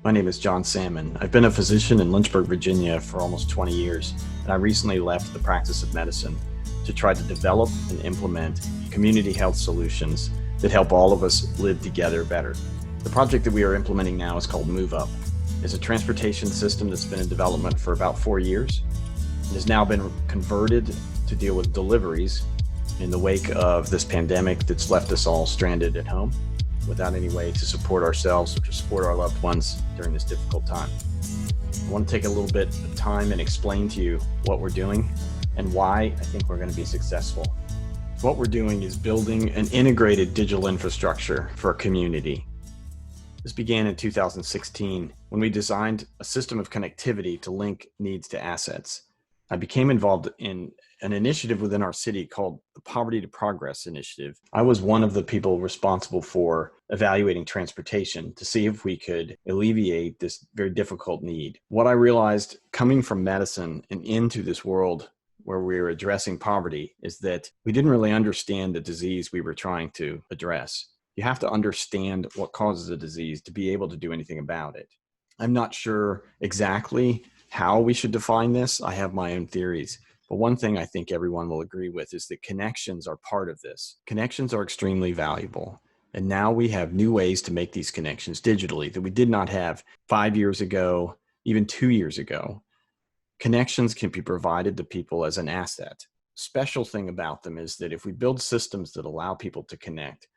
My name is John Salmon. I've been a physician in Lynchburg, Virginia for almost 20 years, and I recently left the practice of medicine to try to develop and implement community health solutions that help all of us live together better. The project that we are implementing now is called MoveUP. It's a transportation system that's been in development for about 4 years and has now been converted to deal with deliveries in the wake of this pandemic that's left us all stranded at home without any way to support ourselves or to support our loved ones during this difficult time. I want to take a little bit of time and explain to you what we're doing and why I think we're going to be successful. What we're doing is building an integrated digital infrastructure for a community. This began in 2016 when we designed a system of connectivity to link needs to assets. I became involved in an initiative within our city called the Poverty to Progress Initiative. I was one of the people responsible for evaluating transportation to see if we could alleviate this very difficult need. What I realized coming from medicine and into this world where we were addressing poverty is that we didn't really understand the disease we were trying to address. You have to understand what causes a disease to be able to do anything about it. I'm not sure exactly how we should define this. I have my own theories. But one thing I think everyone will agree with is that connections are part of this. Connections are extremely valuable. And now we have new ways to make these connections digitally that we did not have 5 years ago, even 2 years ago. Connections can be provided to people as an asset. Special thing about them is that if we build systems that allow people to connect,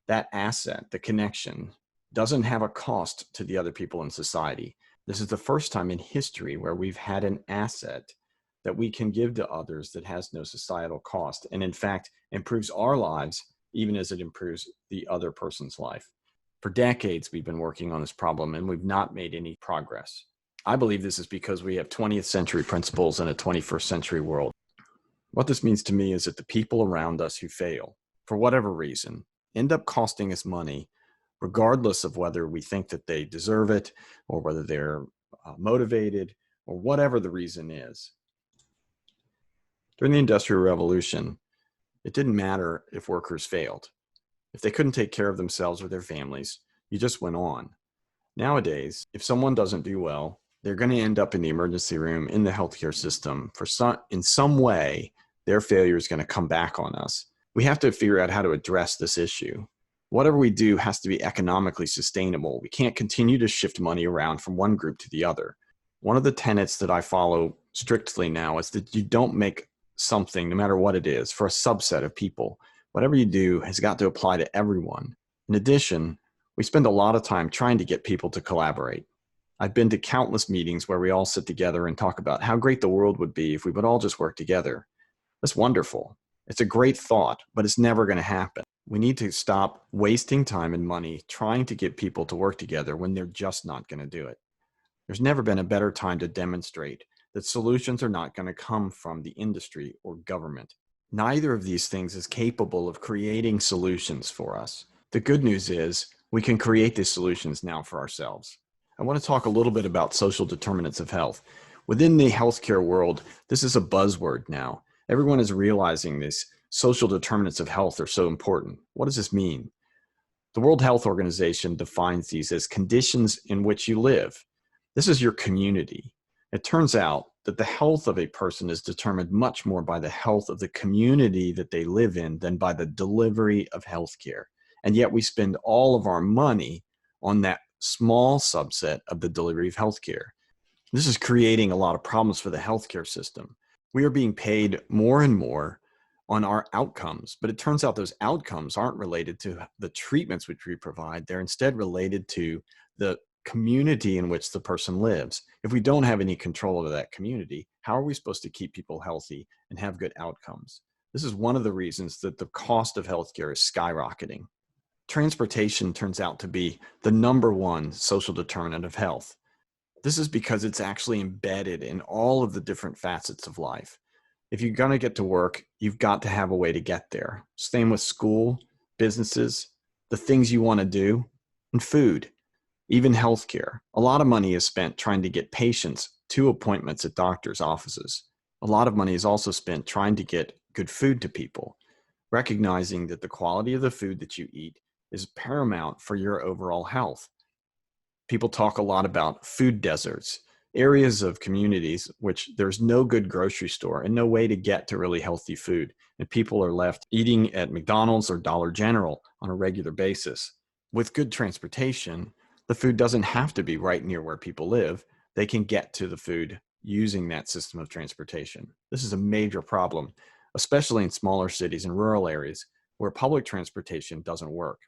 that asset, the connection, doesn't have a cost to the other people in society. This is the first time in history where we've had an asset that we can give to others that has no societal cost, and in fact improves our lives even as it improves the other person's life. For decades we've been working on this problem and we've not made any progress. I believe this is because we have 20th century principles in a 21st century world. What this means to me is that the people around us who fail, for whatever reason, end up costing us money regardless of whether we think that they deserve it or whether they're motivated or whatever the reason is. During the Industrial Revolution, it didn't matter if workers failed. If they couldn't take care of themselves or their families, you just went on. Nowadays, if someone doesn't do well, they're going to end up in the emergency room in the healthcare system. In some way, their failure is going to come back on us. We have to figure out how to address this issue. Whatever we do has to be economically sustainable. We can't continue to shift money around from one group to the other. One of the tenets that I follow strictly now is that you don't make something, no matter what it is, for a subset of people. Whatever you do has got to apply to everyone. In addition, we spend a lot of time trying to get people to collaborate. I've been to countless meetings where we all sit together and talk about how great the world would be if we would all just work together. That's wonderful. It's a great thought, but it's never going to happen. We need to stop wasting time and money trying to get people to work together when they're just not going to do it. There's never been a better time to demonstrate that solutions are not going to come from the industry or government. Neither of these things is capable of creating solutions for us. The good news is we can create these solutions now for ourselves. I want to talk a little bit about social determinants of health. Within the healthcare world, this is a buzzword now. Everyone is realizing this. Social determinants of health are so important. What does this mean? The World Health Organization defines these as conditions in which you live. This is your community. It turns out that the health of a person is determined much more by the health of the community that they live in than by the delivery of healthcare. And yet we spend all of our money on that small subset of the delivery of healthcare. This is creating a lot of problems for the healthcare system. We are being paid more and more on our outcomes, but it turns out those outcomes aren't related to the treatments which we provide. They're instead related to the community in which the person lives. If we don't have any control over that community, how are we supposed to keep people healthy and have good outcomes? This is one of the reasons that the cost of healthcare is skyrocketing. Transportation turns out to be the #1 social determinant of health. This is because it's actually embedded in all of the different facets of life. If you're going to get to work, you've got to have a way to get there. Same with school, businesses, the things you want to do, and food. Even healthcare. A lot of money is spent trying to get patients to appointments at doctors' offices. A lot of money is also spent trying to get good food to people, recognizing that the quality of the food that you eat is paramount for your overall health. People talk a lot about food deserts, areas of communities which there's no good grocery store and no way to get to really healthy food. And people are left eating at McDonald's or Dollar General on a regular basis. With good transportation, the food doesn't have to be right near where people live. They can get to the food using that system of transportation. This is a major problem, especially in smaller cities and rural areas where public transportation doesn't work.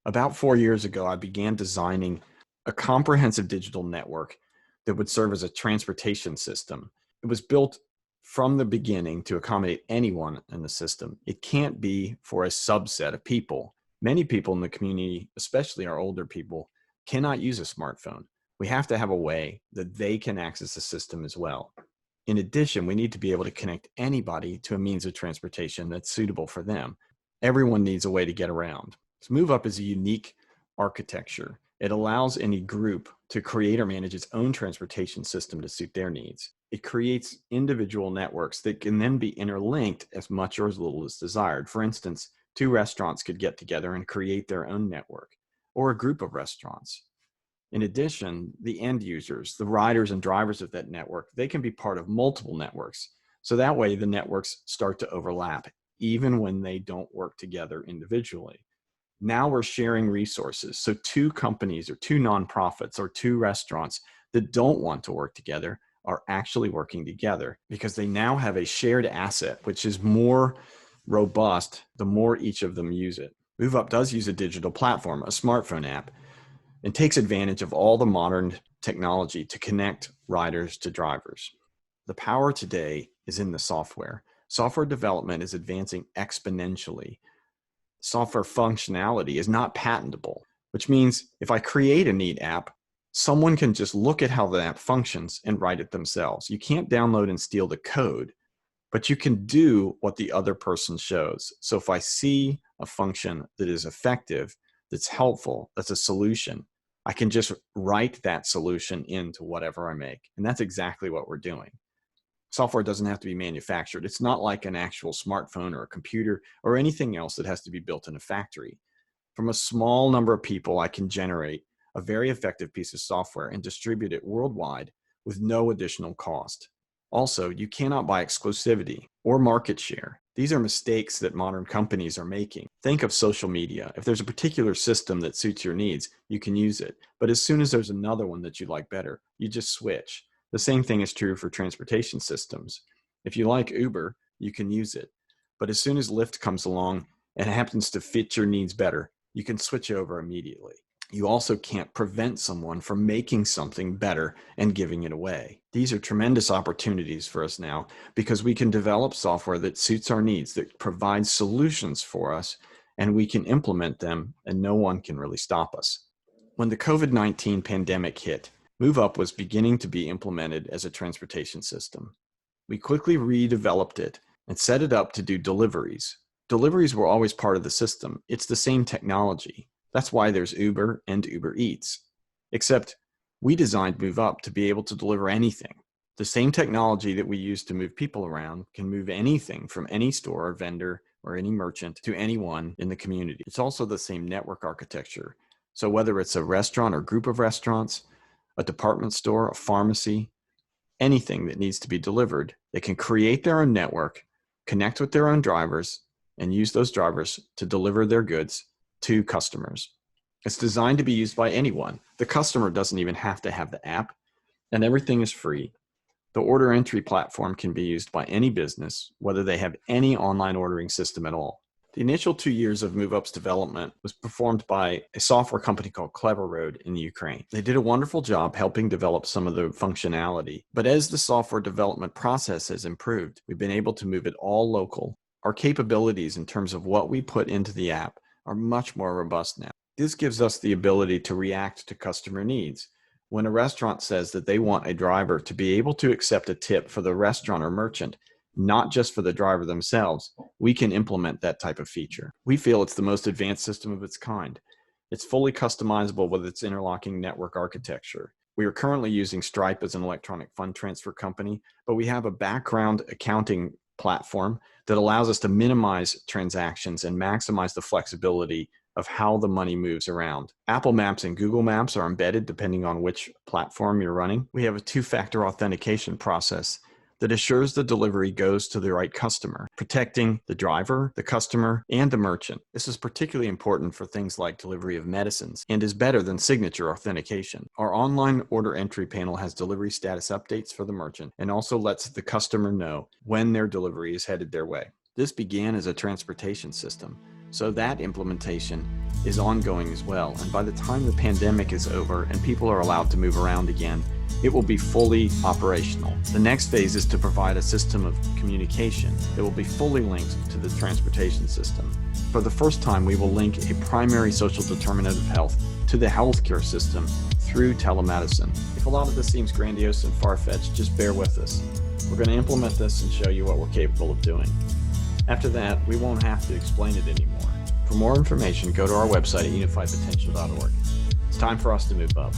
About 4 years ago, I began designing a comprehensive digital network that would serve as a transportation system. It was built from the beginning to accommodate anyone in the system. It can't be for a subset of people. Many people in the community, especially our older people, cannot use a smartphone. We have to have a way that they can access the system as well. In addition, we need to be able to connect anybody to a means of transportation that's suitable for them. Everyone needs a way to get around. So MoveUp is a unique architecture. It allows any group to create or manage its own transportation system to suit their needs. It creates individual networks that can then be interlinked as much or as little as desired. For instance, 2 restaurants could get together and create their own network, or a group of restaurants. In addition, the end users, the riders and drivers of that network, they can be part of multiple networks. So that way the networks start to overlap, even when they don't work together individually. Now we're sharing resources. So 2 companies or 2 nonprofits or 2 restaurants that don't want to work together are actually working together because they now have a shared asset, which is more robust the more each of them use it. MoveUp does use a digital platform, a smartphone app, and takes advantage of all the modern technology to connect riders to drivers. The power today is in the software. Software development is advancing exponentially. Software functionality is not patentable, which means if I create a neat app, someone can just look at how the app functions and write it themselves. You can't download and steal the code, but you can do what the other person shows. So if I see a function that is effective, that's helpful, that's a solution, I can just write that solution into whatever I make. And that's exactly what we're doing. Software doesn't have to be manufactured. It's not like an actual smartphone or a computer or anything else that has to be built in a factory. From a small number of people, I can generate a very effective piece of software and distribute it worldwide with no additional cost. Also, you cannot buy exclusivity or market share. These are mistakes that modern companies are making. Think of social media. If there's a particular system that suits your needs, you can use it. But as soon as there's another one that you like better, you just switch. The same thing is true for transportation systems. If you like Uber, you can use it. But as soon as Lyft comes along and happens to fit your needs better, you can switch over immediately. You also can't prevent someone from making something better and giving it away. These are tremendous opportunities for us now because we can develop software that suits our needs, that provides solutions for us, and we can implement them and no one can really stop us. When the COVID-19 pandemic hit, MoveUp was beginning to be implemented as a transportation system. We quickly redeveloped it and set it up to do deliveries. Deliveries were always part of the system. It's the same technology. That's why there's Uber and Uber Eats. Except we designed MoveUp to be able to deliver anything. The same technology that we use to move people around can move anything from any store or vendor or any merchant to anyone in the community. It's also the same network architecture. So whether it's a restaurant or group of restaurants, a department store, a pharmacy, anything that needs to be delivered, they can create their own network, connect with their own drivers, and use those drivers to deliver their goods to customers. It's designed to be used by anyone. The customer doesn't even have to have the app, and everything is free. The order entry platform can be used by any business, whether they have any online ordering system at all. The initial 2 years of MoveUp's development was performed by a software company called Clever Road in Ukraine. They did a wonderful job helping develop some of the functionality, but as the software development process has improved, we've been able to move it all local. Our capabilities in terms of what we put into the app are much more robust now. This gives us the ability to react to customer needs. When a restaurant says that they want a driver to be able to accept a tip for the restaurant or merchant, not just for the driver themselves, we can implement that type of feature. We feel it's the most advanced system of its kind. It's fully customizable with its interlocking network architecture. We are currently using Stripe as an electronic fund transfer company, but we have a background accounting platform that allows us to minimize transactions and maximize the flexibility of how the money moves around. Apple Maps and Google Maps are embedded depending on which platform you're running. We have a two-factor authentication process that assures the delivery goes to the right customer, protecting the driver, the customer, and the merchant. This is particularly important for things like delivery of medicines and is better than signature authentication. Our online order entry panel has delivery status updates for the merchant and also lets the customer know when their delivery is headed their way. This began as a transportation system, so that implementation is ongoing as well. And by the time the pandemic is over and people are allowed to move around again, it will be fully operational. The next phase is to provide a system of communication that will be fully linked to the transportation system. For the first time, we will link a primary social determinant of health to the healthcare system through telemedicine. If a lot of this seems grandiose and far-fetched, just bear with us. We're going to implement this and show you what we're capable of doing. After that, we won't have to explain it anymore. For more information, go to our website at unifiedpotential.org. It's time for us to move up.